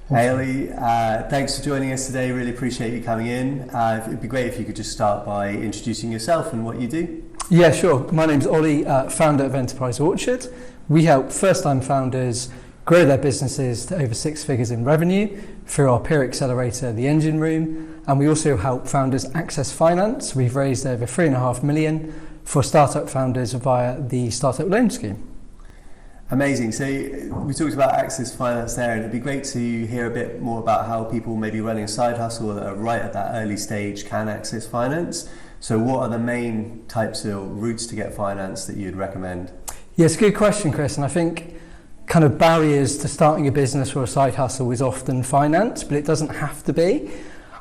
Hey Ollie, thanks for joining us today. Really appreciate you coming in. It'd be great if you could just start by introducing yourself and what you do. Yeah, sure. My name's Ollie, founder of Enterprise Orchard. We help first-time founders grow their businesses to over 6 figures in revenue through our peer accelerator, The Engine Room, and we also help founders access finance. We've raised over $3.5 million for startup founders via the Startup Loan Scheme. Amazing. So we talked about access finance there, and it'd be great to hear a bit more about how people maybe running a side hustle that are right at that early stage can access finance. So what are the main types of routes to get finance that you'd recommend? Yeah, it's a good question, Chris, and I think kind of barriers to starting a business or a side hustle is often finance, but it doesn't have to be.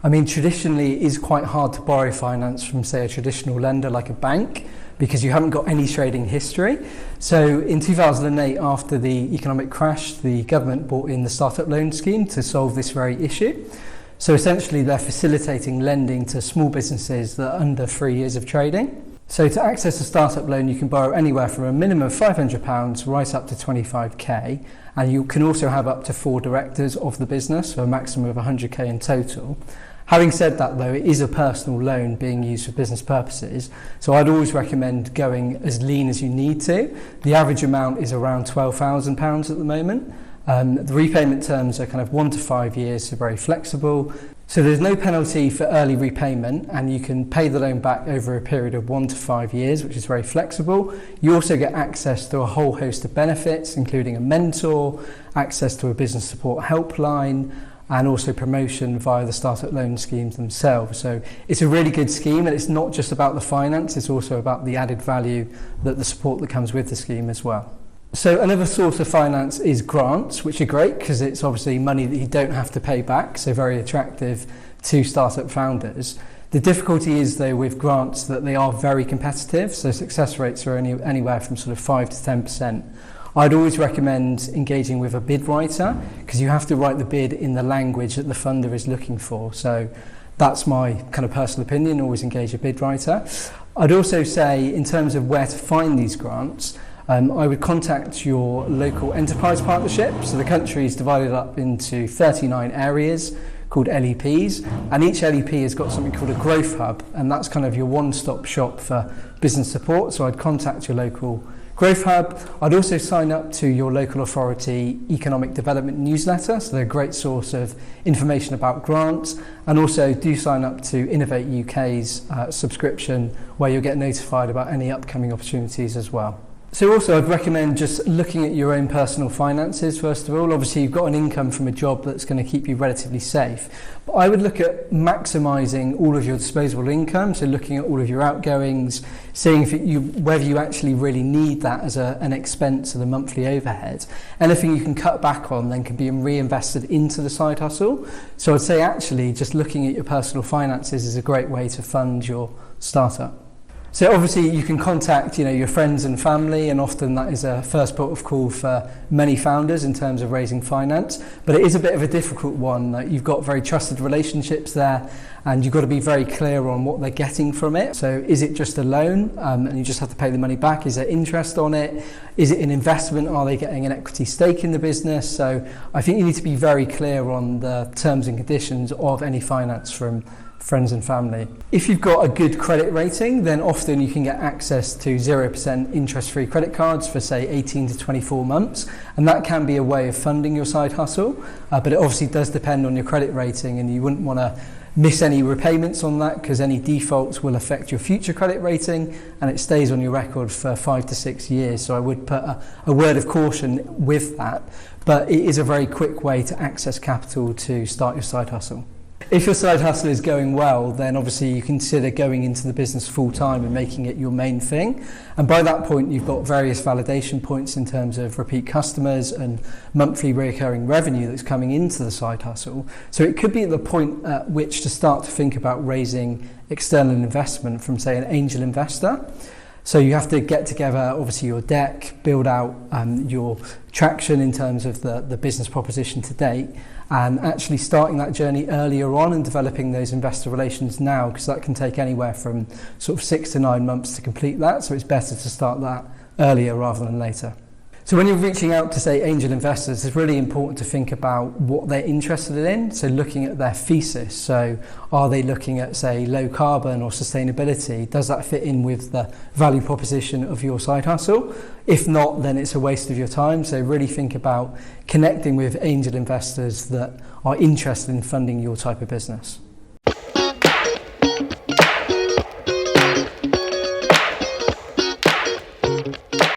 I mean, traditionally it is quite hard to borrow finance from, say, a traditional lender like a bank, because you haven't got any trading history. So in 2008, after the economic crash, the government brought in the Startup Loan Scheme to solve this very issue. So essentially they're facilitating lending to small businesses that are under 3 years of trading. So to access a startup loan, you can borrow anywhere from a minimum of £500 right up to 25k, and you can also have up to 4 directors of the business, for a maximum of 100k in total. Having said that though, it is a personal loan being used for business purposes, so I'd always recommend going as lean as you need to. The average amount is around £12,000 at the moment. The repayment terms are kind of 1 to 5 years, so very flexible. So there's no penalty for early repayment, and you can pay the loan back over a period of 1 to 5 years, which is very flexible. You also get access to a whole host of benefits, including a mentor, access to a business support helpline, and also promotion via the startup loan schemes themselves. So it's a really good scheme, and it's not just about the finance, it's also about the added value that the support that comes with the scheme as well. So another source of finance is grants, which are great because it's obviously money that you don't have to pay back, so very attractive to startup founders. The difficulty is though with grants that they are very competitive, so success rates are anywhere from sort of 5 to 10%. I'd always recommend engaging with a bid writer, because you have to write the bid in the language that the funder is looking for. So that's my kind of personal opinion, always engage a bid writer. I'd also say in terms of where to find these grants, I would contact your local enterprise partnership. So the country is divided up into 39 areas called LEPs, and each LEP has got something called a growth hub, and that's kind of your one-stop shop for business support. So I'd contact your local Growth Hub. I'd also sign up to your local authority economic development newsletter, so they're a great source of information about grants, and also do sign up to Innovate UK's subscription, where you'll get notified about any upcoming opportunities as well. So also I'd recommend just looking at your own personal finances first of all. Obviously you've got an income from a job that's going to keep you relatively safe, but I would look at maximising all of your disposable income, so looking at all of your outgoings, seeing whether you actually really need that as an expense of the monthly overhead. Anything you can cut back on then can be reinvested into the side hustle. So I'd say actually just looking at your personal finances is a great way to fund your startup. So obviously you can contact your friends and family, and often that is a first port of call for many founders in terms of raising finance, but it is a bit of a difficult one. You've got very trusted relationships there, and you've got to be very clear on what they're getting from it. So is it just a loan and you just have to pay the money back? Is there interest on it? Is it an investment? Are they getting an equity stake in the business? So I think you need to be very clear on the terms and conditions of any finance from friends and family. If you've got a good credit rating, then often you can get access to 0% interest-free credit cards for say 18 to 24 months, and that can be a way of funding your side hustle, but it obviously does depend on your credit rating, and you wouldn't want to miss any repayments on that, because any defaults will affect your future credit rating, and it stays on your record for 5 to 6 years. So I would put a word of caution with that, but it is a very quick way to access capital to start your side hustle. If your side hustle is going well, then obviously you consider going into the business full time and making it your main thing. And by that point, you've got various validation points in terms of repeat customers and monthly recurring revenue that's coming into the side hustle. So it could be at the point at which to start to think about raising external investment from, say, an angel investor. So you have to get together, obviously, your deck, build out your traction in terms of the business proposition to date, and actually starting that journey earlier on and developing those investor relations now, because that can take anywhere from sort of 6 to 9 months to complete that. So it's better to start that earlier rather than later. So when you're reaching out to, say, angel investors, it's really important to think about what they're interested in. So looking at their thesis. So are they looking at, say, low carbon or sustainability? Does that fit in with the value proposition of your side hustle? If not, then it's a waste of your time. So really think about connecting with angel investors that are interested in funding your type of business.